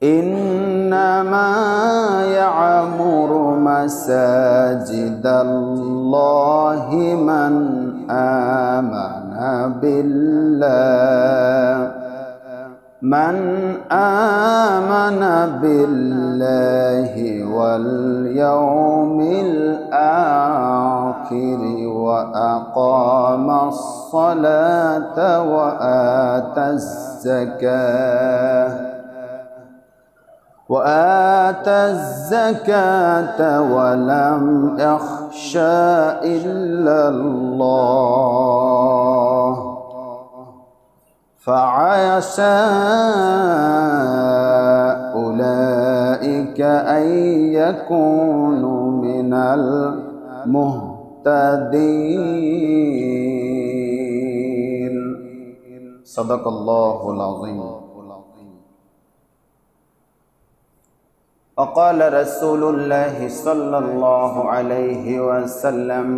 إنما يعمر مساجد الله من آمن بالله واليوم الآخر وأقام الصلاة وآتى الزكاة ولم يخش إلا الله فعسى أولئك أن يكونوا من المهتدين صدق الله العظيم. وقال رسول الله صلى الله عليه وسلم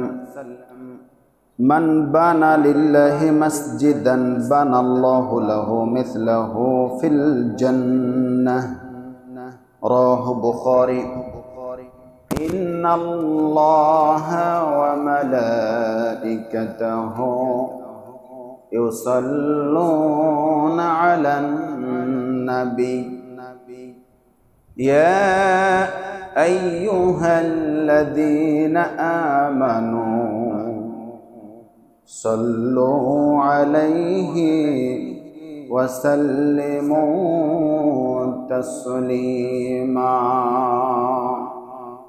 من بنى لله مسجدا بنى الله له مثله في الجنة رواه البخاري. إن الله وملائكته يصلون على النبي يا أيها الذين آمنوا صلوا عليه وسلموا تسليما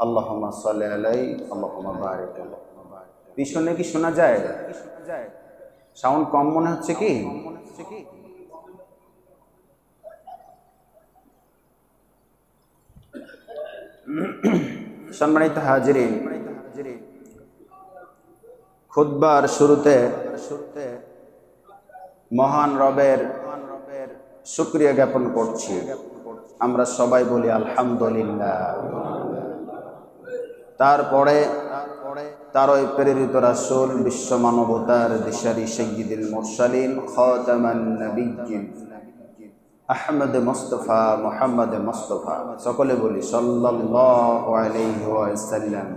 اللهم صل عليه اللهم بارك عليه. পিছনে কি শোনা যায়? সাউন্ড কম মনে হচ্ছে কি? সম্মানিত হাজিরিন, খুতবার শুরুতে মহান রবের শুকরিয়া জ্ঞাপন করছি। আমরা সবাই বলি আলহামদুলিল্লাহ। তারপরে তার ওই প্রেরিত রাসূল বিশ্ব মানবতার দিশারি সাইয়্যিদুল মুরসালিন খাতামান নবিয়্যিন আহমদ মুস্তাফা মুহাম্মদ মুস্তাফা, সকলে বলি সাল্লাল্লাহু আলাইহি ওয়াসাল্লাম।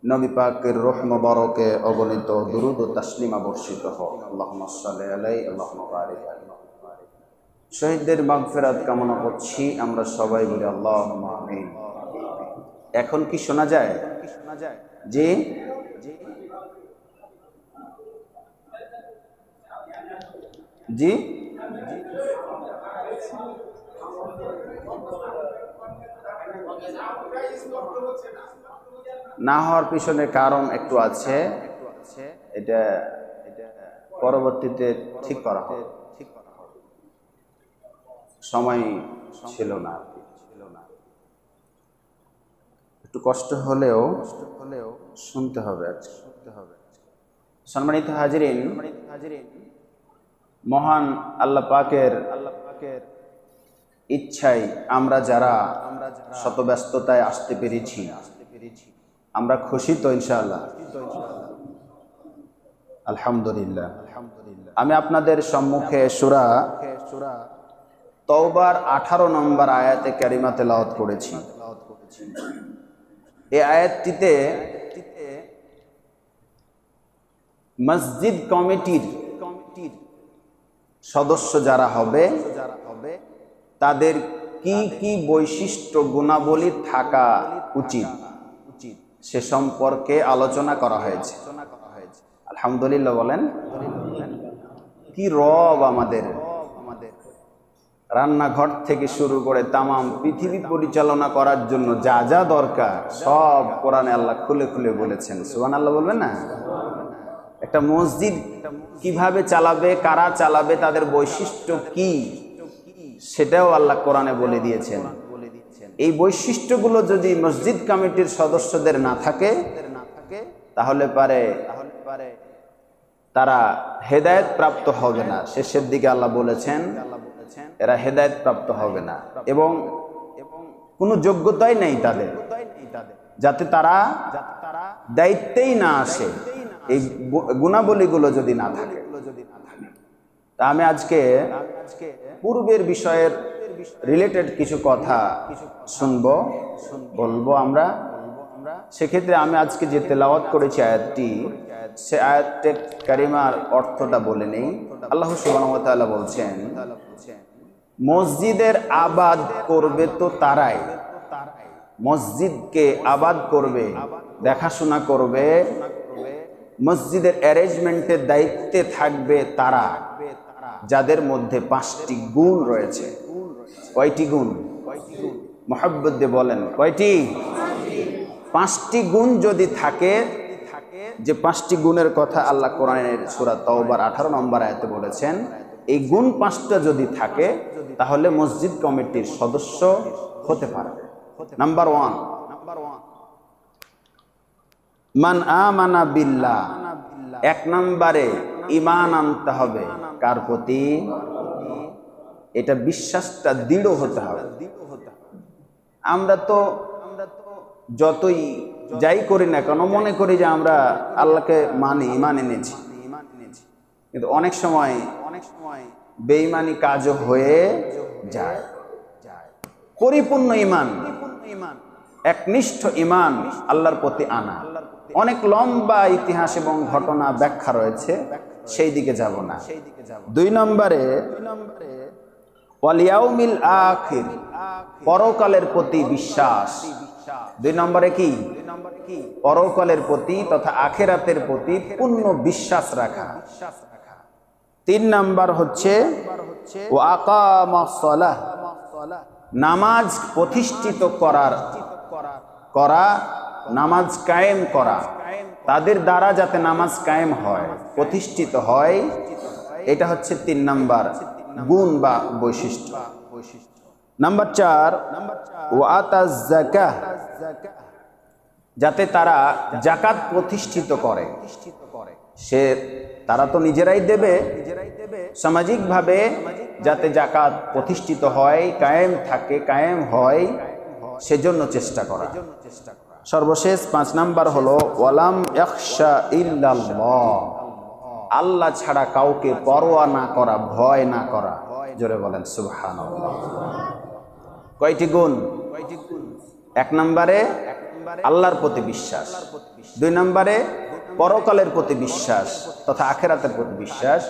নবী পাকের রূহ মুবারকে অগণিত দুরূদ ও তাসলিমা বর্ষিত হোক। আল্লাহুম্মা সাল্লি আলাইহি আল্লাহুম্মা বারিক আলাইহি। শহীদদের মাগফিরাত কামনা করছি। আমরা সবাই বলি আল্লাহুম্মা আমিন। এখন কি শোনা যায়? জি জি না হওয়ার পিছনে কারণ একটু আছে, এটা পরবর্তীতে ঠিক করা হবে। সময় ছিল না, একটু কষ্ট হলেও শুনতে হবে। সম্মানিত হাজিরিন, মহান আল্লাহ পাকের ইচ্ছায় আমরা যারা শত ব্যস্ততায় আসতে পেরেছি, আমরা খুশি তো ইনশাআল্লাহ? আলহামদুলিল্লাহ। আমি আপনাদের সম্মুখে সূরা তওবার 18 নম্বর আয়াতে কারিমা তেলাওয়াত করেছি। এই আয়াতটিতে মসজিদ কমিটির সদস্য যারা হবে তাদের কি কি বৈশিষ্ট্য গুণাবলী থাকা উচিত সে সম্পর্কে আলোচনা করা হয়েছে। আলহামদুলিল্লাহ বলেন। কি রব আমাদের! রান্নাঘর থেকে শুরু করে তামাম পৃথিবী পরিচালনা করার জন্য যা যা দরকার সব কোরআনে আল্লাহ খুলে খুলে বলেছেন। সুবহানাল্লাহ বলবেন না? একটা মসজিদ কিভাবে চালাবে, কারা চালাবে, তাদের বৈশিষ্ট্য কি, সেটাও আল্লাহ কোরআনে বলে দিয়েছেন। এই বৈশিষ্ট্যগুলো যদি মসজিদ কমিটির সদস্যদের না থাকে তাহলে পারে তারা হেদায়েত প্রাপ্ত হবে না। শেষের দিকে আল্লাহ বলেছেন এরা হেদায়েত প্রাপ্ত হবে না এবং কোনো যোগ্যতাই নেই তাদের, যাতে তারা দায়িত্বেই না আসে এই গুণাবলীগুলো যদি না থাকে। তা আমি আজকে পূর্বের বিষয়ের রিলেটেড কিছু কথা শুনবো, বলবো আমরা। সেক্ষেত্রে আমি আজকে যে তেলাওয়াত করেছি আয়াতটি, সে আয়াতের কারিমার অর্থটা বলে নেই। আল্লাহ সুবহানাহু ওয়া তাআলা বলছেন, মসজিদের আবাদ করবে তো তারাই, মসজিদকে আবাদ করবে, দেখাশোনা করবে, মসজিদের অ্যারেঞ্জমেন্টের দায়িত্বে থাকবে তারা, যাদের মধ্যে 5টি গুণ রয়েছে। কয়টি গুণ? মুহাব্বত দিয়ে বলেন কয়টি? 5টি গুণ যদি থাকে, যে 5টি গুণের কথা আল্লাহ কোরআনের সূরা তাওবার 18 নম্বর আয়াতে বলেছেন, এই গুণ 5টা যদি থাকে তাহলে মসজিদ কমিটির সদস্য হতে পারবে। নাম্বার 1, মান আমানা বিল্লাহ, 1 নম্বরে ঈমান আনতে হবে। কার প্রতি? এটা বিশ্বাসটা দৃঢ় হতে হবে। আমরা তো যতই যাই করি না কেন মনে করি যে আমরা আল্লাহকে মানি, ঈমান এনেছি, কিন্তু অনেক সময় বেঈমানি কাজও হয়ে যায়। পরিপূর্ণ ঈমান, একনিষ্ঠ ঈমান আল্লাহর প্রতি আনা, অনেক লম্বা ইতিহাস এবং ঘটনা ব্যাখ্যা রয়েছে, সেই দিকে যাব না। 2 নম্বরে ওয়াল ইয়াউমিল আখির, পরকালের প্রতি বিশ্বাস। 2 নম্বরে কি? পরকালের প্রতি তথা আখিরাতের প্রতি পূর্ণ বিশ্বাস রাখা। 3 নম্বর হচ্ছে ওয়া আকামাস সালাহ, নামাজ প্রতিষ্ঠিত করা, নামাজ কায়েম করা, তাদের দ্বারা যাতে নামাজ কায়েম হয়, প্রতিষ্ঠিত হয়, এটা হচ্ছে 3 নম্বর গুণ বা বৈশিষ্ট্য। নাম্বার 4 ওয়া আতাজ যাকাহ, যাতে তারা যাকাত প্রতিষ্ঠিত করে। তারা তো নিজেরাই দেবে, সামাজিকভাবে যাতে যাকাত প্রতিষ্ঠিত হয়, কায়েম থাকে, কায়েম হয়, সেজন্য চেষ্টা করা। সর্বশেষ 5 নাম্বার হলো ওয়ালাম ইয়াখশা ইল্লাল্লাহ, আল্লাহ ছাড়া কাউকে পরোয়া না করা, ভয় না করা। জোরে বলেন সুবহানাল্লাহ। কয়টি গুণ? 1 নম্বরে আল্লাহর প্রতি বিশ্বাস, 2 নম্বরে পরকালের প্রতি বিশ্বাস তথা আখিরাতের প্রতি বিশ্বাস,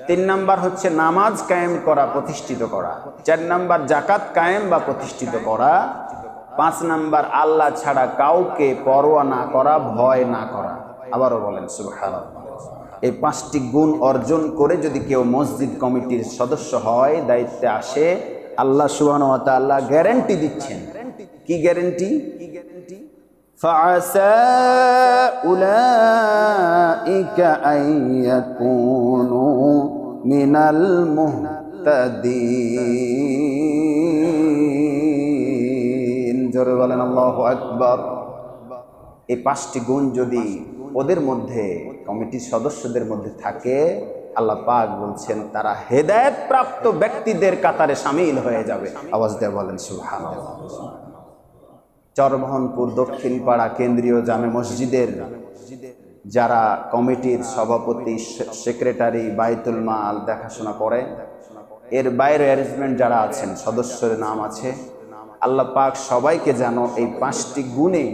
3 নাম্বার হচ্ছে নামাজ কায়েম করা, প্রতিষ্ঠিত করা, 4 নাম্বার যাকাত কায়েম বা প্রতিষ্ঠিত করা, 5 নাম্বার আল্লাহ ছাড়া কাউকে পরোয়া না করা, ভয় না করা। আবারও বলেন সুবহানাল্লাহ। এই 5টি গুণ অর্জন করে যদি কেউ মসজিদ কমিটির সদস্য হয়, দায়িত্বে আসে, আল্লাহ সুবহানাহু ওয়া তাআলা গ্যারান্টি দিচ্ছেন। কি গ্যারান্টি? ফাআসা উলাইকা আইয়াকুনু মিনাল মুহতাদিন। জোরে বলেন আল্লাহু আকবার। এই 5টি গুণ যদি ওদের মধ্যে, কমিটির সদস্যদের মধ্যে থাকে, আল্লাহ পাক বলছেন তারা হেদায়েত প্রাপ্ত ব্যক্তিদের কাতারে শামিল হয়ে যাবে। আওয়াজ দিয়ে বলেন সুবহানাল্লাহ। চরমোহনপুর দক্ষিণপাড়া কেন্দ্রীয় জামে মসজিদের যারা কমিটির সভাপতি, সেক্রেটারি, বাইতুল মাল দেখাশোনা করে, এর বাইরে অ্যারেঞ্জমেন্ট যারা আছেন, সদস্যের নাম আছে, আল্লাহ পাক সবাইকে যেন এই 5টি গুণে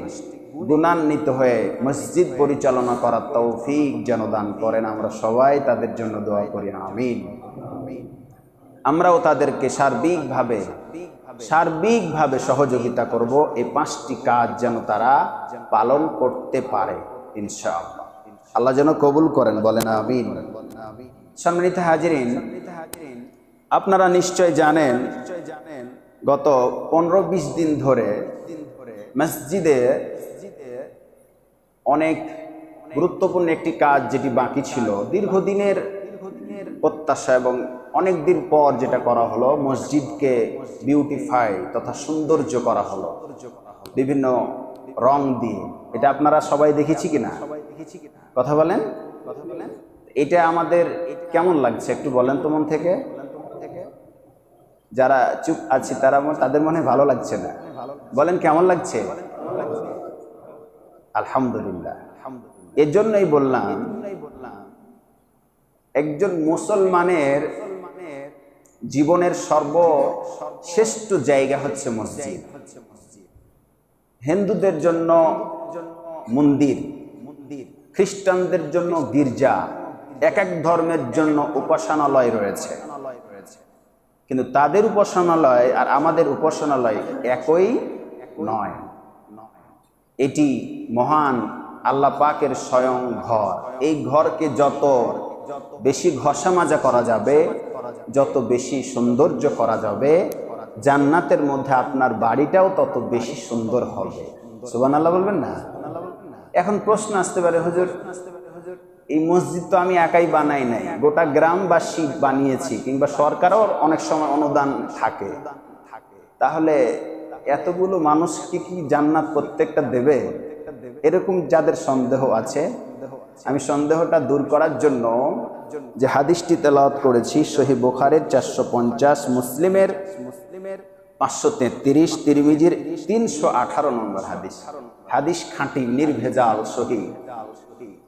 গুণান্বিত হয়ে মসজিদ পরিচালনা করার তৌফিক যেন দান করেন। আমরা সবাই তাদের জন্য দোয়া করি, আমিন। আমরাও তাদেরকে সার্বিকভাবে সহযোগিতা করব, এই 5টি কাজ যেন তারা পালন করতে পারে ইনশাআল্লাহ। আল্লাহ যেন কবুল করেন, বলেন আমিন। সম্মানিত হাজিরিন, আপনারা নিশ্চয় জানেন গত 15-20 দিন ধরে মসজিদে অনেক গুরুত্বপূর্ণ একটি কাজ যেটি বাকি ছিল, দীর্ঘদিনের প্রত্যাশা এবং অনেক দিন পর যেটা করা হলো, মসজিদকে বিউটিফাই তথা সৌন্দর্য করা হলো বিভিন্ন রং দিয়ে। এটা আপনারা সবাই দেখেছি কিনা? কথা বলেন। এটা আমাদের কেমন লাগছে একটু বলেন তো মন থেকে। যারা চুপ আছি তাদের মনে ভালো লাগছে না, বলেন কেমন লাগছে? আলহামদুলিল্লাহ। এর জন্যই বললাম, একজন মুসলমানের জীবনের সর্বশ্রেষ্ঠ জায়গা হচ্ছে মসজিদ। হিন্দুদের জন্য মন্দির, খ্রিস্টানদের জন্য গির্জা, এক এক ধর্মের জন্য উপাসনালয় রয়েছে, কিন্তু তাদের উপাসনালয় আর আমাদের উপাসনালয় একই নয়। এটি মহান আল্লাহ পাকের স্বয়ং ঘর। এই ঘরকে যত বেশি ঘষা মাজা করা যাবে, যত বেশি সৌন্দর্য করা যাবে, জান্নাতের মধ্যে আপনার বাড়িটাও তত বেশি সুন্দর হবে। সুবহানাল্লাহ বলবেন না? এখন প্রশ্ন আসতে পারে, হুজুর এই মসজিদ তো আমি একাই বানাই নাই, গোটা গ্রামবাসী বানিয়েছি, কিংবা সরকারও অনেক সময় অনুদান থাকে, তাহলে এতগুলো মানুষকে কি জান্নাত প্রত্যেকটা দেবে? এরকম যাদের সন্দেহ আছে, আমি সন্দেহটা দূর করার জন্য যে হাদিসটি তেলাওয়াত করেছি সহিহ বুখারীর 450, মুসলিমের 533, তিরমিজির 318 নম্বর হাদিস। হাদিস খাঁটি, নির্ভেজাল, সহিহ।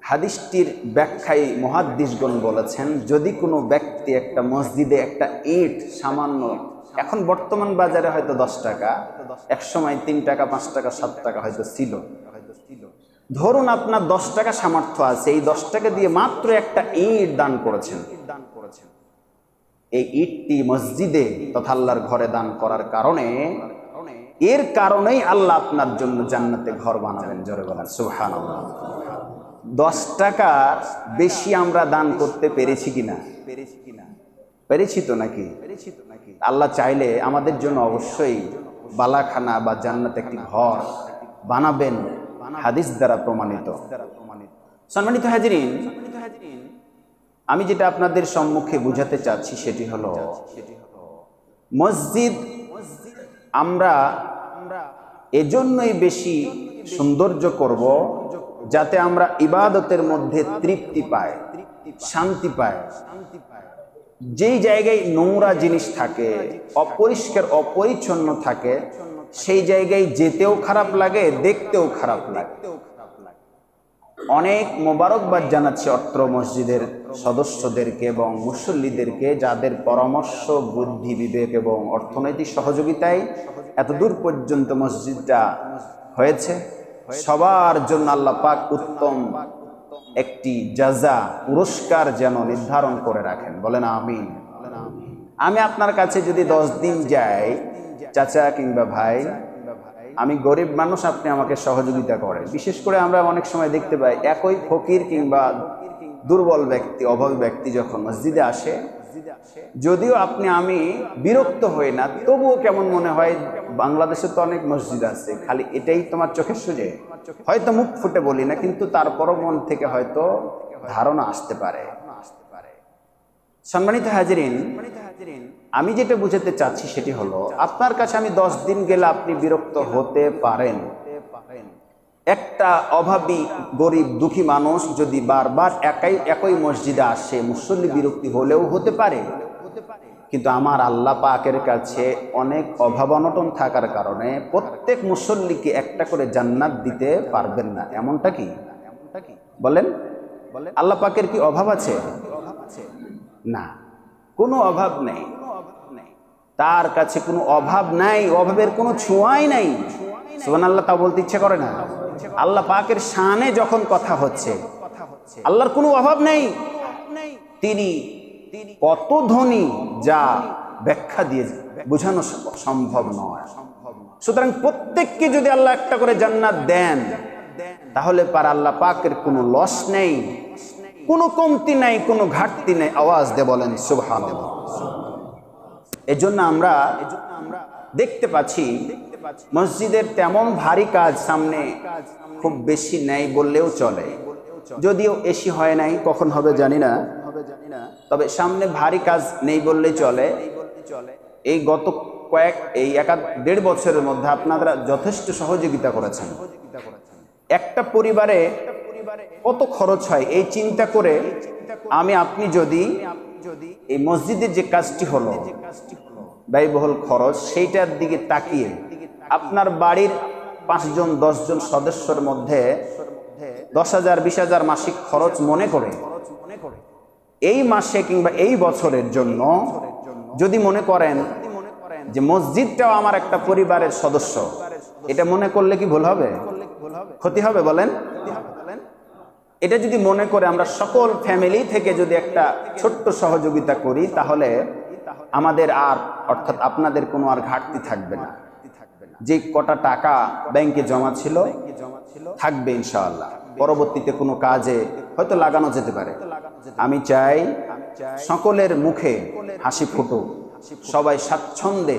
হাদিসটির ব্যাখ্যায় মুহাদ্দিসগণ বলেছেন, যদি কোনো ব্যক্তি একটা মসজিদে একটা ইট সামান্য, এখন বর্তমান বাজারে হয়তো 10 টাকা, এক সময় 3 টাকা, 5 টাকা, 7 টাকা হয়তো ছিল, ধরুন আপনার 10 টাকা সামর্থ্য আছে, এই 10 টাকা দিয়ে মাত্র একটা ইট দান করেছেন, এই ইটটি মসজিদে তথা আল্লাহর ঘরে দান করার কারণে, এর কারণেই আল্লাহ আপনার জন্য জান্নাতে ঘর বানাবেন। জোরে বলেন সুবহানাল্লাহ। 10 টাকা বেশি আমরা দান করতে পেরেছি কিনা? পেরেছি তো নাকি? আল্লাহ চাইলে আমাদের জন্য অবশ্যই বালাখানা বা জান্নাতে একটি ঘর বানাবেন, হাদিস দ্বারা প্রমাণিত। সম্মানিত হাজিরিন, আমি যেটা আপনাদের সম্মুখে বুঝাতে চাচ্ছি সেটি হলো, মসজিদ আমরা এজন্যই বেশি সৌন্দর্য করব যাতে আমরা ইবাদতের মধ্যে তৃপ্তি পাই, শান্তি পাই। যেই জায়গায় নোংরা জিনিস থাকে, অপরিষ্কার অপরিচ্ছন্ন থাকে, সেই জায়গায় যেতেও খারাপ লাগে, দেখতেও খারাপ লাগে। অনেক মোবারকবাদ জানাচ্ছি অত্র মসজিদের সদস্যদেরকে এবং মুসল্লিদেরকে, যাদের পরামর্শ, বুদ্ধি, বিবেক এবং অর্থনৈতিক সহযোগিতায় এতদূর পর্যন্ত মসজিদটা হয়েছে। সবার জন্য আল্লাহ পাক উত্তম একটি জাযা, পুরস্কার যেন নির্ধারণ করে রাখেন। বলেন আমিন। আমি আপনার কাছে যদি 10 দিন যাই, চাচা কিংবা ভাই, আমি গরিব মানুষ, আপনি আমাকে সহযোগিতা করেন। বিশেষ করে আমরা অনেক সময় দেখতে পাই, একই ফকির কিংবা দুর্বল ব্যক্তি, অভাবী ব্যক্তি যখন মসজিদে আসে, যদিও আমি বিরক্ত হই না, তবুও কেমন মনে হয়, বাংলাদেশে তো অনেক মসজিদ আছে, খালি এটাই তোমার চোখে সোজে। হয়তো মুখ ফুটে বলি না, কিন্তু তারপরও মন থেকে হয়তো ধারণা আসতে পারে। সম্মানিত হাজিরিন, আমি যেটা বুঝাতে চাচ্ছি সেটি হলো, আপনার কাছে আমি 10 দিন গেলে আপনি বিরক্ত হতে পারেন। একটা অভাবী, গরিব, দুঃখী মানুষ যদি বারবার একই মসজিদে আসে, মুসল্লি বিরক্তি হলেও হতে পারে, কিন্তু আমার আল্লাহ পাকের কাছে অনেক অভাব অনটন থাকার কারণে প্রত্যেক মুসল্লিকে একটা করে জান্নাত দিতে পারবেন না। এমনটা কি? বলেন, আল্লাহ পাকের কি অভাব আছে? না, কোনো অভাব নেই। তার কাছে কোনো অভাব নাই, অভাবের কোনো ছোঁয়াই নাই। সুবহানাল্লাহ, তা বলতে ইচ্ছে করে না? আল্লাহ পাকের শানে যখন কথা হচ্ছে, আল্লাহর কোনো অভাব নেই। তিনি কত ধনী, যা ব্যাখ্যা দিয়ে বোঝানো সম্ভব নয়। সুতরাং প্রত্যেককে যদি আল্লাহ একটা করে জান্নাত দেন, তাহলে পার আল্লাহ পাকের কোনো লস নেই, কোনো কমতি নাই, কোনো ঘাটতি নেই। আওয়াজ দিয়ে বলেন সুবহানাল্লাহ। এজন্য আমরা দেখতে পাচ্ছি মসজিদের তেমন ভারী কাজ সামনে খুব বেশি নেই বললেও চলে, যদিও এসি হয় নাই, কখন হবে জানি না, তবে সামনে ভারী কাজ নেই বললেই চলে। এই গত এই 1.5 বছরের মধ্যে আপনারা যথেষ্ট সহযোগিতা করেছেন। একটা পরিবারে কত খরচ হয় এই চিন্তা করে আপনি যদি এই মসজিদের যে কাজটি হলো, ব্যয়বহুল খরচ, সেইটার দিকে তাকিয়ে আপনার বাড়ির 5 জন 10 জন সদস্যের মধ্যে 10,000 20,000 মাসিক খরচ মনে করে এই মাসে কিংবা এই বছরের জন্য যদি মনে করেন যে মসজিদটাও আমার একটা পরিবারের সদস্য, এটা মনে করলে কি ভুল হবে? ক্ষতি হবে বলেন? এটা যদি মনে করে আমরা সকল ফ্যামিলি থেকে যদি একটা ছোট্ট সহযোগিতা করি, তাহলে আমাদের আর, অর্থাৎ আপনাদের কোনো আর ঘাটতি থাকবে না। যে কটা টাকা ব্যাংকে জমা ছিল থাকবে ইনশাআল্লাহ, পরবর্তীতে কোনো কাজে হয়তো লাগানো যেতে পারে। আমি চাই সকলের মুখে হাসি ফুটুক, সবাই স্বাচ্ছন্দ্যে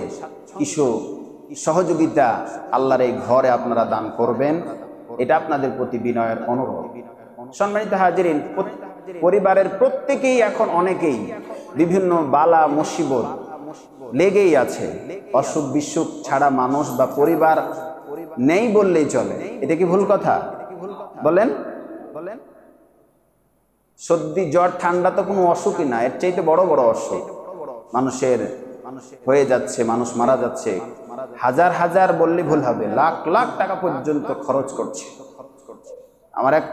কিছু সহযোগিতা আল্লাহর এই ঘরে আপনারা দান করবেন, এটা আপনাদের প্রতি বিনয়ের অনুরোধ। সম্মানিত হাজিরিন, পরিবারের প্রত্যেকেই এখন অনেকেই বিভিন্ন বালা মুসিবত লেগেই আছে। অসুখ বিসুখ ছাড়া মানুষ বা পরিবার নেই বললেই চলে। এটা কি ভুল কথা বলেন? সর্দি জ্বর ঠান্ডা তো কোনো অসুখই না, এর চাইতে বড় বড় অসুখ মানুষের হয়ে যাচ্ছে, মানুষ মারা যাচ্ছে। হাজার হাজার বললে ভুল হবে, লাখ লাখ টাকা পর্যন্ত খরচ করছে। আমার এক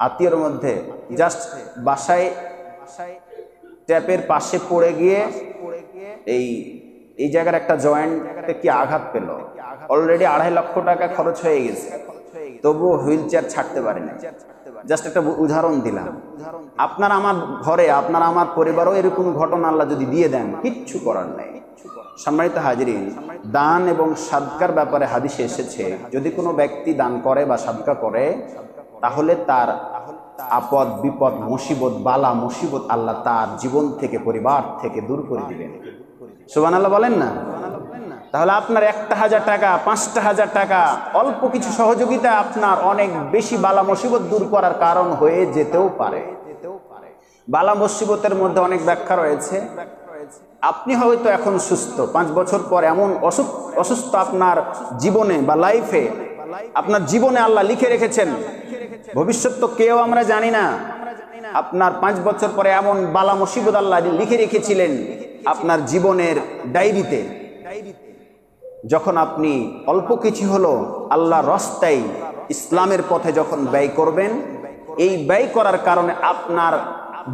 আত্মীয়র মধ্যে জাস্ট বাসায় ট্যাপের পাশে পড়ে গিয়ে এই জায়গার একটা জয়েন্টে কি আঘাত পেল, অলরেডি 2.5 লক্ষ টাকা খরচ হয়ে গেছে, তবুও হুইল চেয়ার ছাড়তে পারেনি। জাস্ট একটা উদাহরণ দিলাম। আপনার আমার ঘরে, আপনার আমার পরিবারও এরকম ঘটনা আল্লাহ যদি দিয়ে দেন, কিচ্ছু করার নেই। সম্মানিত হাজিরিন, দান এবং সাদকার ব্যাপারে হাদিসে এসেছে, যদি কোনো ব্যক্তি দান করে বা সাদকা করে, তাহলে তার আপদ বিপদ মুসিবত বালা মুসিবত আল্লাহ তার জীবন থেকে, পরিবার থেকে দূর করে দিবেন। সুবহানাল্লাহ বলেন না? তাহলে আপনার 1,000 টাকা, 5,000 টাকা, অল্প কিছু সহযোগিতা আপনার অনেক বেশি বালা মুসিবত দূর করার কারণ হয়ে যেতেও পারে। বালা মুসিবতের মধ্যে অনেক ব্যাখ্যা রয়েছে। আপনি হয়তো এখন সুস্থ, 5 বছর পর এমন অসুস্থ আপনার জীবনে বা লাইফে, আপনার জীবনে আল্লাহ লিখে রেখেছেন। ভবিষ্যৎ তো কেউ আমরা জানি না। আপনার 5 বছর পরে এমন বালা মুসিবত আল্লাহ লিখে রেখেছিলেন আপনার জীবনের ডায়েরিতে। যখন আপনি অল্প কিছু হলো আল্লাহর রাস্তায়, ইসলামের পথে যখন ব্যয় করবেন, এই ব্যয় করার কারণে আপনার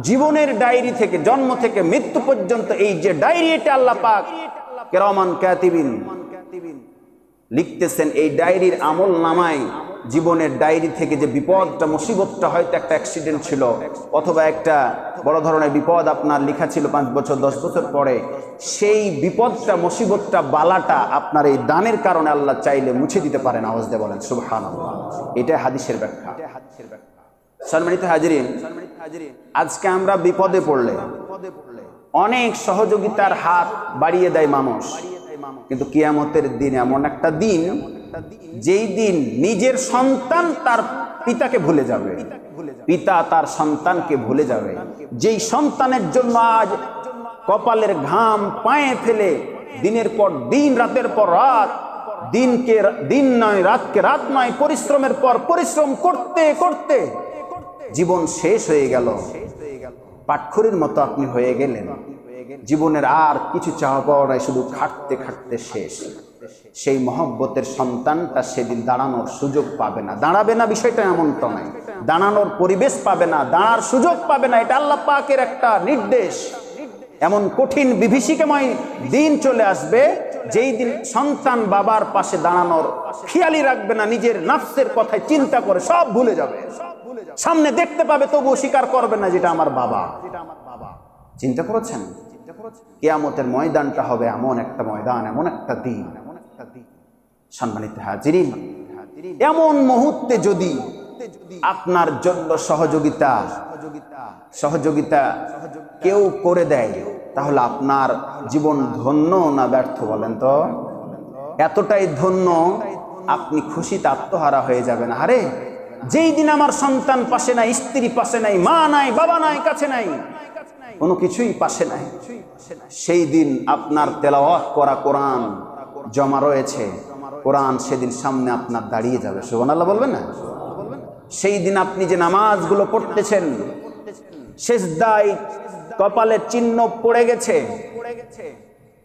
জীবনের ডায়েরি থেকে, জন্ম থেকে মৃত্যু পর্যন্ত এই যে ডায়েরি, এটা আল্লাহ পাক কিরামান কাতিবিন লিখতেছেন। এই ডায়েরির আমল নামায়, জীবনের ডায়েরি থেকে যে বিপদটা মুসিবতটা, হয়তো একটা অ্যাক্সিডেন্ট ছিল অথবা একটা বড় ধরনের বিপদ আপনার লেখা ছিল 5 বছর 10 বছর পরে, সেই বিপদটা মুসিবতটা বালাটা আপনার এই দানের কারণে আল্লাহ চাইলে মুছে দিতে পারেন। আওয়াজ দিয়ে বলেন সুবহানাল্লাহ। এটা হাদিসের ব্যাখ্যা। সম্মানিত হাজিরিন, আজকে আমরা বিপদে পড়লে অনেক সহযোগিতার হাত বাড়িয়ে দেয় মানুষ, কিন্তু কিয়ামতের দিন এমন একটা দিন, যেই দিন নিজের সন্তান তার পিতাকে ভুলে যাবে, পিতা তার সন্তানকে ভুলে যাবে। যেই সন্তানের জন্য আজ কপালের ঘাম পায়ে ফেলে দিনের পর দিন, রাতের পর রাত, দিনকে দিন নয়, রাতকে রাত নয়, পরিশ্রমের পর পরিশ্রম করতে করতে জীবন শেষ হয়ে গেল, পাটখড়ির মতো আপনি হয়ে গেলেন। জীবনের আর কিছু চাওয়া পাওয়া নাই, শুধু খাটতে খাটতে শেষ। সেই মহব্বতের সন্তানটা সেদিন দাঁড়ানোর সুযোগ পাবে না। দাঁড়াবে না বিষয়টা এমন তো নাই, দাঁড়ানোর পরিবেশ পাবে না, দাঁড়ার সুযোগ পাবে না। এটা আল্লাহ পাকের একটা নির্দেশ। এমন কঠিন বিভীষিকাময় দিন চলে আসবে, যেই দিন সন্তান বাবার পাশে দাঁড়ানোর খেয়ালই রাখবে না, নিজের নফসের কথায় চিন্তা করে সব ভুলে যাবে। সামনে দেখতে পাবে তবুও স্বীকার করবে না যেটা আমার বাবা। চিন্তা করেছেন? কিয়ামতের ময়দানটা হবে এমন একটা ময়দান, এমন একটা দিন। সম্মানিত হাজিরিন, এমন মুহূর্তে যদি আপনার জন্য সহযোগিতা কেউ করে দেয়, তাহলে আপনার জীবন ধন্য না ব্যর্থ বলেন তো? এতটাই ধন্য, আপনি খুশিতে আত্মহারা হয়ে যাবেন। আরে যেই দিন আমার সন্তান পাশে নাই, স্ত্রী পাশে নাই, মা নাই, বাবা নাই, কাছে নাই, কোনো কিছুই পাশে নাই, সেই দিন আপনার তেলাওয়াত করা কোরআন জমা রয়েছে, কোরআন সেদিন সামনে আপনার দাঁড়িয়ে যাবে। সুবহানাল্লাহ বলবেন না? সেই দিন আপনি যে নামাজগুলো পড়তেছেন, সিজদায় কপালের চিহ্ন পড়ে গেছে,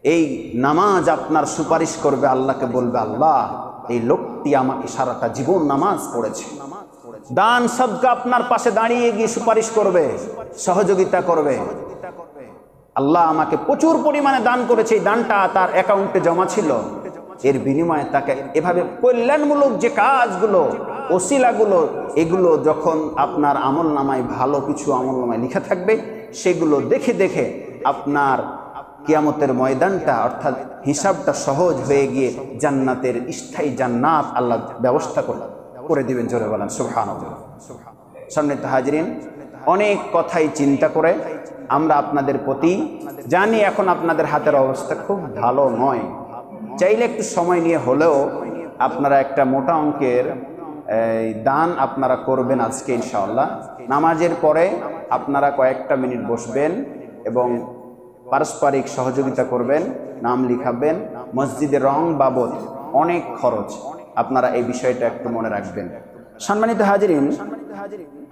এই নামাজ আপনার সুপারিশ করবে, আল্লাহকে বলবে, আল্লাহ এই লোকটি আমাকে সারাটা জীবন নামাজ পড়েছে। দান সাদকা আপনার পাশে দাঁড়িয়ে গিয়ে সুপারিশ করবে, সহযোগিতা করবে। আল্লাহ আমাকে প্রচুর পরিমাণে দান করেছে, এই দানটা তার অ্যাকাউন্টে জমা ছিল, এর বিনিময়ে তাকে এভাবে কল্যাণমূলক যে কাজগুলো, ওসিলাগুলো, এগুলো যখন আপনার আমলনামায় ভালো কিছু আমলনামায় লেখা থাকবে, সেগুলো দেখে দেখে আপনার কিয়ামতের ময়দানটা অর্থাৎ হিসাবটা সহজ হয়ে গিয়ে জান্নাতের স্থায়ী জান্নাত আল্লাহ ব্যবস্থা করে দিবেন। জোরে বলেন সুবহানাল্লাহ। সম্মানিত হাজিরিন, অনেক কথাই চিন্তা করে আমরা আপনাদের প্রতি জানি এখন আপনাদের হাতের অবস্থা খুব ভালো নয়, চাইলে একটু সময় নিয়ে হলেও আপনারা একটা মোটা অঙ্কের দান আপনারা করবেন আজকে ইনশাআল্লাহ। নামাজের পরে আপনারা কয়েকটা মিনিট বসবেন এবং পারস্পরিক সহযোগিতা করবেন, নাম লিখাবেন। মসজিদের রং বাবদ অনেক খরচ, আপনারা এই বিষয়টা একটু মনে রাখবেন। সম্মানিত হাজিরিন,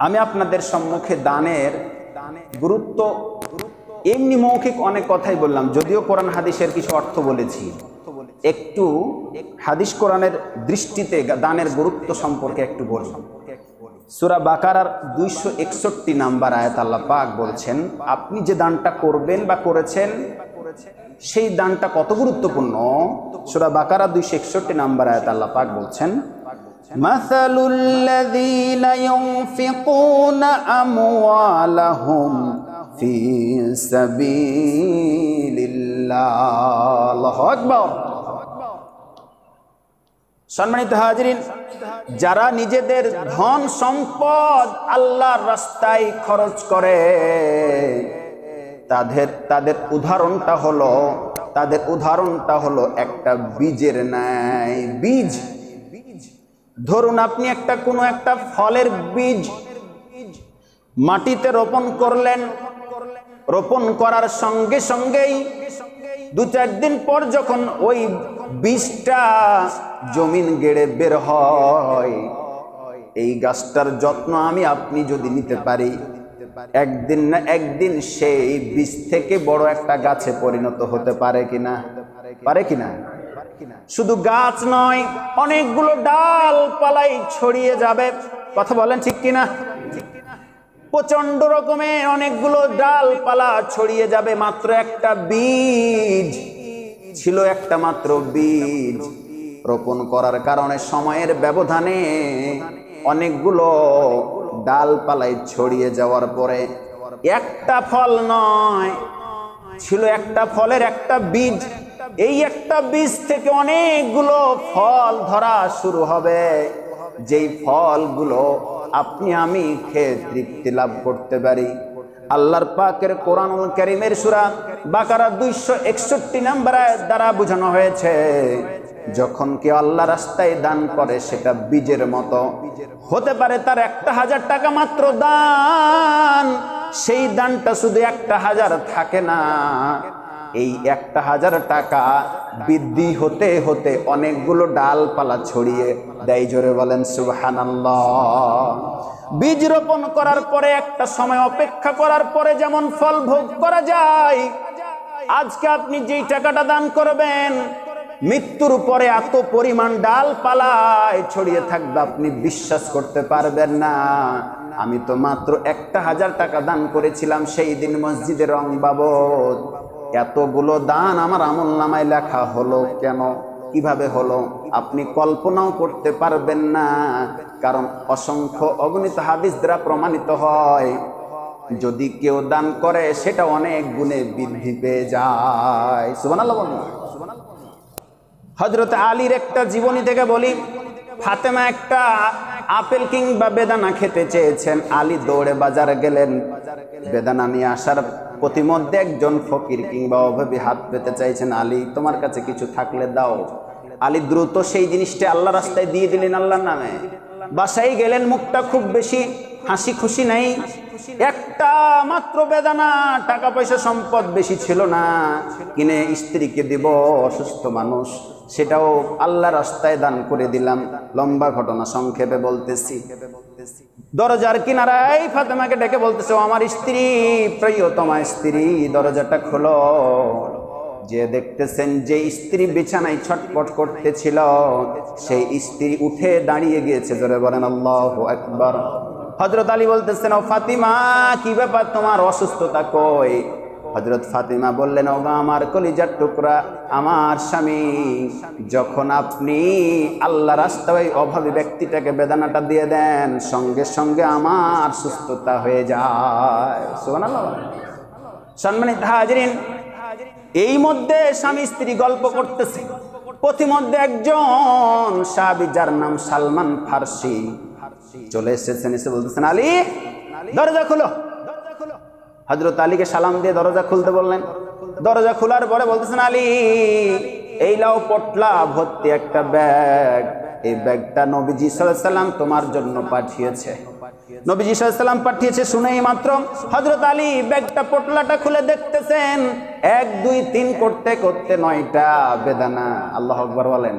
আমি আপনাদের সম্মুখে দানের গুরুত্ব এমনি মৌখিক অনেক কথাই বললাম, যদিও কোরআন হাদিসের কিছু অর্থ বলেছি, একটু হাদিস কোরআনের দৃষ্টিতে দানের গুরুত্ব সম্পর্কে একটু বলব। সূরা বাকারার 261 নাম্বার আয়াত আল্লাহ পাক বলছেন, আপনি যে দানটা করবেন বা করেছেন সেই দানটা কত গুরুত্বপূর্ণ। সূরা বাকারা 261 নাম্বার আয়াত আল্লাহ পাক বলছেন, মাসালুল্লাযীনা ইউনফিকুনা আমওয়ালাহুম ফি সাবিলিল্লাহ। আল্লাহু আকবার। সম্মানিত হাজিরিন, যারা নিজেদের ধন সম্পদ আল্লাহর রাস্তায় খরচ করে তাদের উদাহরণটা হলো একটা বীজের ন্যায়। বীজ, ধরুন আপনি কোনো একটা ফলের বীজ মাটিতে রোপণ করলেন, রোপণ করার সঙ্গে সঙ্গেই 2-4 দিন পর যখন ওই বীজটা জমিন গেড়ে বের হয়, এই গাছটার যত্ন আমি আপনি যদি নিতে পারি, একদিন না একদিন সেই বীজ থেকে বড় একটা গাছে পরিণত হতে পারে কিনা? শুধু গাছ নয়, অনেকগুলো ডালপালাই ছড়িয়ে যাবে। কথা বলেন ঠিক কিনা? প্রচন্ড রকমের অনেকগুলো ডালপালা ছড়িয়ে যাবে। মাত্র একটা বীজ ছিল, একটা মাত্র বীজ রোপণ করার কারণে সময়ের ব্যবধানে অনেকগুলো ডালপালাই ছড়িয়ে যাওয়ার পরে একটা ফল নয়, ছিল একটা ফলের একটা বীজ। এই একটা বীজ থেকে অনেকগুলো ফল ধরা শুরু হবে, যেই ফলগুলো আপনি আমি খেয়ে তৃপ্তি লাভ করতে পারি। আল্লাহর পাকের কোরআনুল কারীমের সূরা বাকারা 261 নম্বর আয়াত দ্বারা বোঝানো হয়েছে, যখন কেউ আল্লাহ রাস্তায় দান করে সেটা বীজের মতো হতে পারে। তার 1000 টাকা মাত্র দান, সেই দানটা শুধু 1000 থাকে না, এই 1000 টাকা বৃদ্ধি হতে হতে অনেকগুলো ডালপালা ছড়িয়ে দেয়। জোরে বলেন সুবহানাল্লাহ। বীজ রোপণ করার পরে একটা সময় অপেক্ষা করার পরে যেমন ফল ভোগ করা যায়, আজকে আপনি যেই টাকাটা দান করবেন, মৃত্যুর পরে এত পরিমাণ ডালপালায় ছড়িয়ে থাকবে আপনি বিশ্বাস করতে পারবেন না। আমি তো মাত্র 1000 টাকা দান করেছিলাম সেই দিন মসজিদের রং বাবদ, এতগুলো দান আমার আমলনামায় লেখা হলো কেন, কিভাবে হলো? আপনি কল্পনাও করতে পারবেন না, কারণ অসংখ্য অগণিত হাদিস দ্বারা প্রমাণিত হয়, যদি কেউ দান করে সেটা অনেক গুণে বৃদ্ধি পেয়ে যায়। সুবহানাল্লাহ। হযরত আলীর একটা জীবনী থেকে বলি, ফাতেমা একটা আপেল কিংবা বেদানা খেতে চেয়েছেন। আলী দৌড়ে বাজারে গেলেন, বেদানা নিয়ে আসার প্রতিমধ্যে একজন ফকির কিংবা অভাবী হাত পেতে চাইছেন, আলী তোমার কাছে কিছু থাকলে দাও। আলী দ্রুত সেই জিনিসটা আল্লাহ রাস্তায় দিয়ে দিলেন আল্লাহর নামে। বাসায় গেলেন, মুখটা খুব বেশি হাসি খুশি নাই, একটা মাত্র বেদানা, টাকা পয়সা সম্পদ বেশি ছিল না, কিনে স্ত্রীকে দিব, অসুস্থ মানুষ, সেটাও আল্লাহ রাস্তায় দান করে দিলাম। লম্বা ঘটনা সংক্ষেপে বলতেছি। দরজার কিনারায় ফাতেমাকে ডেকে বলতেছে, ও আমার স্ত্রী, প্রিয়তমা স্ত্রী, দরজাটা খোলো। যে দেখতেছেন যে স্ত্রী বিছানায় ছটপট করতেছিল, সেই স্ত্রী উঠে দাঁড়িয়ে গিয়েছে। জোরে বলেন আল্লাহু আকবার। হযরত আলী বলতেছেন, ও ফাতিমা, কি ব্যাপার, তোমার অসুস্থতা কই? হযরত ফাতিমা বললেন, ওগো আমার কলিজার টুকরা, আমার স্বামী, যখন আপনি আল্লাহ রাস্তায় অভাবী ব্যক্তিটাকে বেদনাটা দিয়ে দেন, সঙ্গে সঙ্গে আমার সুস্থতা হয়ে যায়। সুবহানাল্লাহ। সম্মানিত হাজিরিন, এই মধ্যে স্বামী স্ত্রী গল্প করতেছে। পথিমধ্যে একজন সাহাবী যার নাম সালমান ফার্সি চলে এসেছেন। এসে বলতেছেন, আলী দরজা খুলো। হযরত আলীকে সালাম দিয়ে দরজা খুলতে বললেন। দরজা খোলার পরে বলতেছেন, আলী এই লাও পটলা ভর্তি একটা ব্যাগ, এই ব্যাগটা নবীজি সাল্লাল্লাহু আলাইহি সাল্লাম তোমার জন্য পাঠিয়েছে। নবীজি সাল্লাল্লাহু আলাইহি সাল্লাম পাঠিয়েছে শুনেই মাত্র হযরত আলী ব্যাগটা পটলাটা খুলে দেখতেছেন, 1 2 3 করতে করতে 9টা বেদানা। আল্লাহু আকবার বলেন।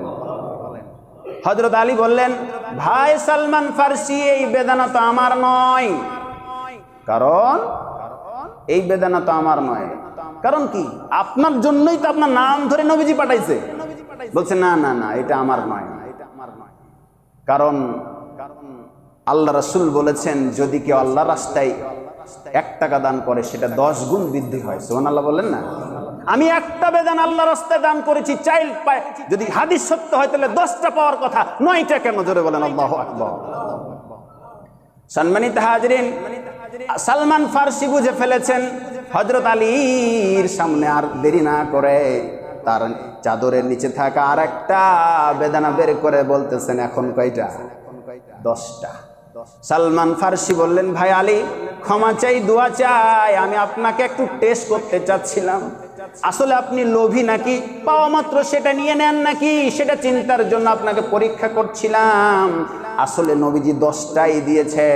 হযরত আলী বললেন, ভাই সালমান ফার্সি, এই বেদানা তো আমার নয়। কারণ এই বেদানা তো আমার নয়। কারণ কি? আপনার জন্যই তো আপনার নাম ধরে নবীজি পাঠাইছে। বলছে, না না না, এটা আমার নয়। কারণ আল্লাহ রাসূল বলেছেন, যদি কেউ আল্লাহ রাস্তায় 1 টাকা দান করে সেটা 10 গুণ বৃদ্ধি হয়। সুবহানাল্লাহ বলেন না? আমি একটা বেদানা আল্লাহ রাস্তায় দান করেছি, চাইল্ড পায়, যদি হাদিস সত্য হয় তাহলে 10টা পাওয়ার কথা, 9টা কেন? জোরে বলেন আল্লাহু আকবার। সম্মানিত হাজিরিন, সালমান ফার্সি বুঝে ফেলেছেন হযরত আলীর সামনে আর দেরি না করে তার চাদরের নিচে থাকা আর একটা বেদানা বের করে বলতেছেন, এখন কয়টা? 10টা। সালমান ফার্সি বললেন, ভাই আলী, ক্ষমা চাই, দোয়া চাই, আমি আপনাকে একটু টেস্ট করতে চাচ্ছিলাম। আসলে আপনি লোভী নাকি, পাওয়া মাত্র সেটা নিয়ে নেন নাকি, সেটা চিন্তার জন্য আপনাকে পরীক্ষা করছিলাম। আসলে নবীজি 10টাই দিয়েছে,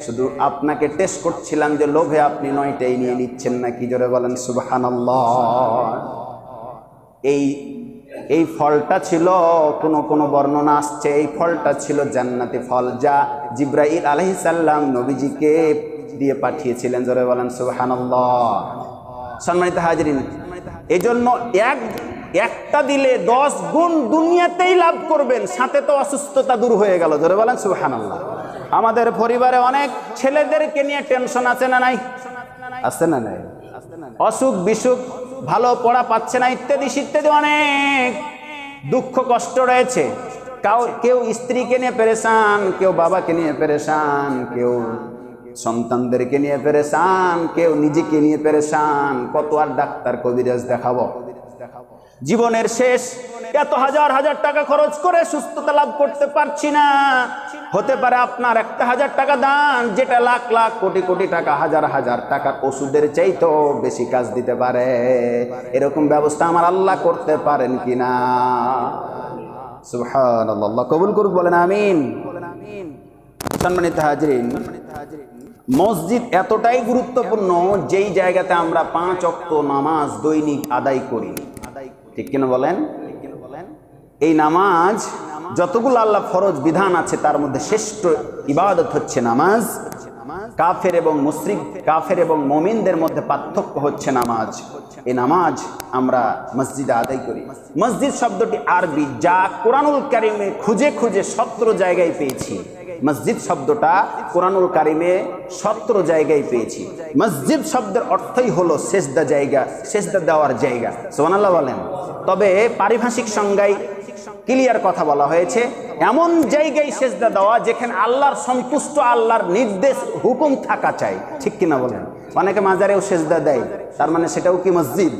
শুধু আপনাকে টেস্ট করছিলাম যে লোভে আপনি 9টাই নিয়ে নিচ্ছেন নাকি। জোরে বলেন সুবহানাল্লাহ। এই ফলটা ছিল, কোন বর্ণনা আসছে এই ফলটা ছিল জান্নাতি ফল, যা জিবরাইল আলাইহিস সালাম নবীজিকে দিয়ে পাঠিয়েছিলেন। জোরে বলেন সুবহানাল্লাহ। সম্মানিত হাজিরিন, এজন্য একটা দিলে 10 গুণ দুনিয়াতেই লাভ করবেন, সাথে তো অসুস্থতা দূর হয়ে গেল। জোরে বলেন সুবহানাল্লাহ। আমাদের পরিবারে অনেক ছেলেদেরকে নিয়ে টেনশন আছে না নাই? আছে না নাই? অসুখ বিসুখ, ভালো পড়া পাচ্ছে না, ইত্যাদি ইত্যাদি অনেক দুঃখ কষ্ট রয়েছে। কেউ স্ত্রীকে নিয়ে পেরেশান, কেউ বাবাকে নিয়ে পেরেশান, কেউ সন্তানদেরকে নিয়ে পেরেশান, কেউ নিজেকে নিয়ে পেরেশান। কত আর ডাক্তার কবিরাজ দেখাবো? জীবনের শেষ, এত হাজার হাজার টাকা খরচ করে সুস্থতা লাভ করতে পারছি না। হতে পারে আপনার 1000 টাকা দান, যেটা লাখ লাখ কোটি কোটি টাকা, হাজার হাজার টাকার ওষুধের চাইতেও বেশি কাজ দিতে পারে। এরকম ব্যবস্থা আমার আল্লাহ করতে পারেন কিনা? সুবহানাল্লাহ। আল্লাহ কবুল করুক, বলেন আমিন। সম্মানিত হাজিরিন, মসজিদ এতটাই গুরুত্বপূর্ণ, যেই জায়গাতে আমরা 5 ওয়াক্ত নামাজ দৈনিক আদায় করি, ঠিক কিনা বলেন? এই নামাজ যতগুলো আল্লাহ ফরজ বিধান আছে তার মধ্যে শ্রেষ্ঠ ইবাদত হচ্ছে নামাজ। কাফের এবং মুশরিক, কাফের এবং মুমিনদের মধ্যে পার্থক্য হচ্ছে নামাজ। এই নামাজ আমরা মসজিদে আদায় করি। মসজিদ শব্দটি আরবি, যা কোরআনুল কারিমে খুঁজে খুঁজে 17 জায়গায় পেয়েছি। মসজিদ শব্দটা কোরআনুল কারিমে 17 জায়গায় পেয়েছি। মসজিদ শব্দের অর্থই হলো সেজদা জায়গা, সেজদা দেওয়ার জায়গা। সুবহানাল্লাহ বলেন। তবে পারিভাষিক সংজ্ঞায় ক্লিয়ার কথা বলা হয়েছে, এমন জায়গায় সেজদা দেওয়া যেখানে আল্লাহর সন্তুষ্ট, আল্লাহর নির্দেশ হুকুম থাকা চাই, ঠিক কিনা বলেন? অনেকে মাজারেও সেজদা দেয়, তার মানে সেটাও কি মসজিদ?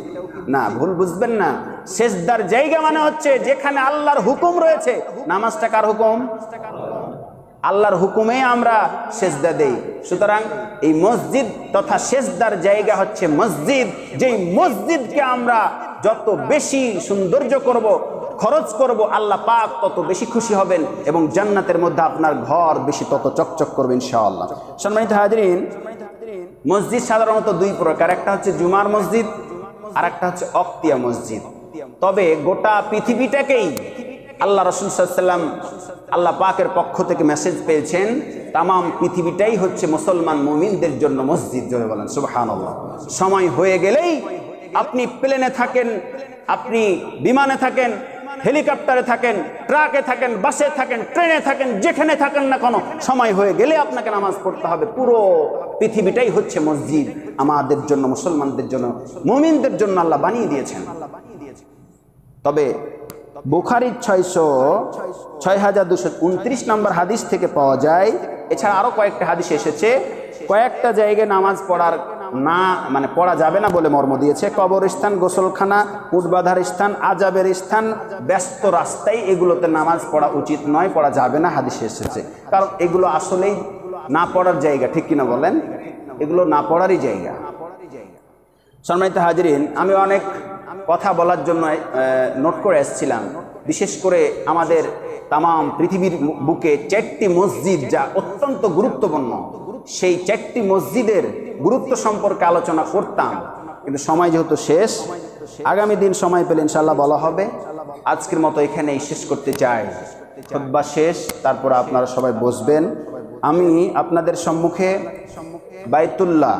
না, ভুল বুঝবেন না। সেজদার জায়গা মানে হচ্ছে যেখানে আল্লাহর হুকুম রয়েছে। নামাজটা কার হুকুম? আল্লাহর হুকুমে আমরা সেজদা দেই। সুতরাং এই মসজিদ তথা সেজদার জায়গা হচ্ছে মসজিদ। যেই মসজিদকে আমরা যত বেশি সৌন্দর্য করব, খরচ করব, আল্লাহ পাক তত বেশি খুশি হবেন এবং জান্নাতের মধ্যে আপনার ঘর বেশি তত চকচক করবে ইনশাআল্লাহ। সম্মানিত হাজিরিন, মসজিদ সাধারণত 2 প্রকার, একটা হচ্ছে জুমার মসজিদ আর একটা হচ্ছে অক্তিয়া মসজিদ। তবে গোটা পৃথিবীটাকেই আল্লাহ রাসূল সাল্লাল্লাহু আলাইহি ওয়াসাল্লাম আল্লাহ পাকের পক্ষ থেকে মেসেজ পেয়েছেন, তাম পৃথিবীটাই হচ্ছে মুসলমান মুমিনদের জন্য মসজিদ। জোরে বলেন সুবহানাল্লাহ। সময় হয়ে গেলেই, আপনি প্লেনে থাকেন, আপনি বিমানে থাকেন, হেলিকপ্টারে থাকেন, ট্রাকে থাকেন, বাসে থাকেন, ট্রেনে থাকেন, যেখানে থাকেন না কোনো, সময় হয়ে গেলে আপনাকে নামাজ পড়তে হবে। পুরো পৃথিবীটাই হচ্ছে মসজিদ আমাদের জন্য, মুসলমানদের জন্য, মুমিনদের জন্য আল্লাহ বানিয়ে দিয়েছেন। তবে বুখারীর 6229 নম্বর হাদিস থেকে পাওয়া যায়, এছাড়া আরো কয়েকটা হাদিস এসেছে, কয়েকটা জায়গায় নামাজ পড়ার না মানে পড়া যাবে না বলে মর্ম দিয়েছে। কবরস্থান, গোসলখানা, উট বাঁধার স্থান, আজাবের স্থান, ব্যস্ত রাস্তায় এগুলোতে নামাজ পড়া উচিত নয়, পড়া যাবে না হাদিসে এসেছে। কারণ এগুলো আসলেই না পড়ার জায়গা, ঠিক কিনা বলেন? এগুলো না পড়ারই জায়গা। সম্মানিত হাজিরিন, আমি অনেক কথা বলার জন্য নোট করে এসেছিলাম। বিশেষ করে আমাদের তাম পৃথিবীর বুকে 4টি মসজিদ যা অত্যন্ত গুরুত্বপূর্ণ, সেই 4টি মসজিদের গুরুত্ব সম্পর্কে আলোচনা করতাম, কিন্তু সময় যেহেতু শেষ, আগামী দিন সময় পেলে ইনশাআল্লাহ বলা হবে। আজকের মতো এখানেই শেষ করতে চাই। খুতবা শেষ, তারপর আপনারা সবাই বসবেন। আমি আপনাদের সম্মুখে বাইতুল্লাহ,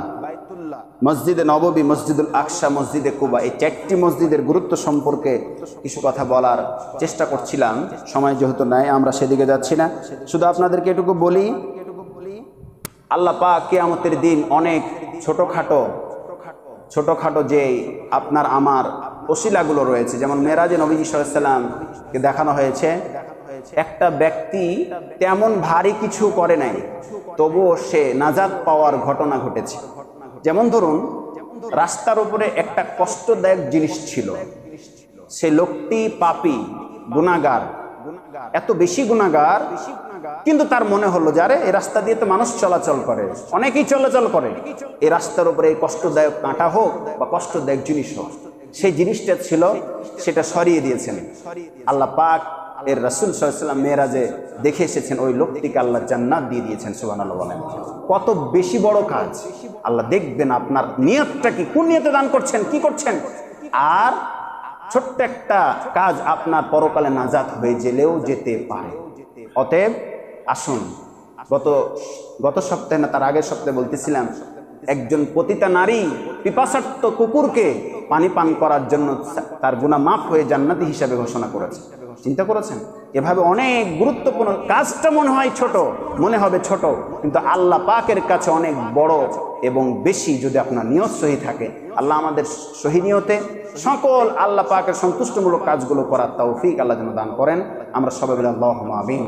মসজিদে নববী, মসজিদুল আকসা, মসজিদে কুবা, এই 4টি মসজিদের গুরুত্ব সম্পর্কে কিছু কথা বলার চেষ্টা করছিলাম। সময় যেহেতু নাই, আমরা সেদিকে যাচ্ছি না। শুধু আপনাদেরকে এটুকু বলি, আল্লাহ পাক কিয়ামতের দিন অনেক ছোটখাটো যে আপনার আমার ওসিলাগুলো রয়েছে, যেমন মেরাজে নবীজি সাল্লাল্লাহু আলাইহি ওয়াসাল্লামকে দেখানো হয়েছে একটা ব্যক্তি তেমন ভারী কিছু করে নাই, তবুও সে নাজাত পাওয়ার ঘটনা ঘটেছে। যেমন ধরুন, রাস্তার উপরে একটা কষ্টদায়ক জিনিস ছিল, সে লোকটি পাপী, গুনাহগার, এত বেশি গুনাহগার, কিন্তু তার মনে হলো যে আরে এই রাস্তা দিয়ে তো মানুষ চলাচল করে, অনেকেই চলাচল করে, এই রাস্তার উপরে এই কষ্টদায়ক কাঁটা হোক বা কষ্টদায়ক জিনিস হোক, সেই জিনিসটা ছিল, সেটা সরিয়ে দিয়েছেন আল্লাহ পাক। এর রাসূল সাল্লাল্লাহু আলাইহি ওয়াসাল্লাম মেরাজে দেখে এসেছেন, ওই লোকটিকে আল্লাহ জান্নাত দিয়ে দিয়েছেন। সুবহানাল্লাহ বলেন, কত বেশি বড় কাজ! আল্লাহ দেখবেন আপনার নিয়তটা কি, কোন নিয়তে দান করছেন, কি করছেন। আর ছোট্ট একটা কাজ আপনার পরকালে নাজাত হয়ে জেলেও যেতে পারে। অতএব আসুন, গত সপ্তাহে না তার আগের সপ্তাহে বলতেছিলাম, একজন পতিতা নারী পিপাসার্ত কুকুরকে পানি পান করার জন্য তার গুনাহ মাফ হয়ে জান্নাতি হিসাবে ঘোষণা করেছে। চিন্তা করেছেন? এভাবে অনেক গুরুত্বপূর্ণ কাজটা মনে হয় ছোট, মনে হবে ছোট, কিন্তু আল্লাহ পাকের কাছে অনেক বড় এবং বেশি, যদি আপনার নিয়ত সহি থাকে। আল্লাহ আমাদের সহি নিয়তে সকল আল্লাহ পাকের সন্তুষ্টমূলক কাজগুলো করার তৌফিক আল্লাহ যেন দান করেন। আমরা সবাই বলি আল্লাহুম্মা আমিন।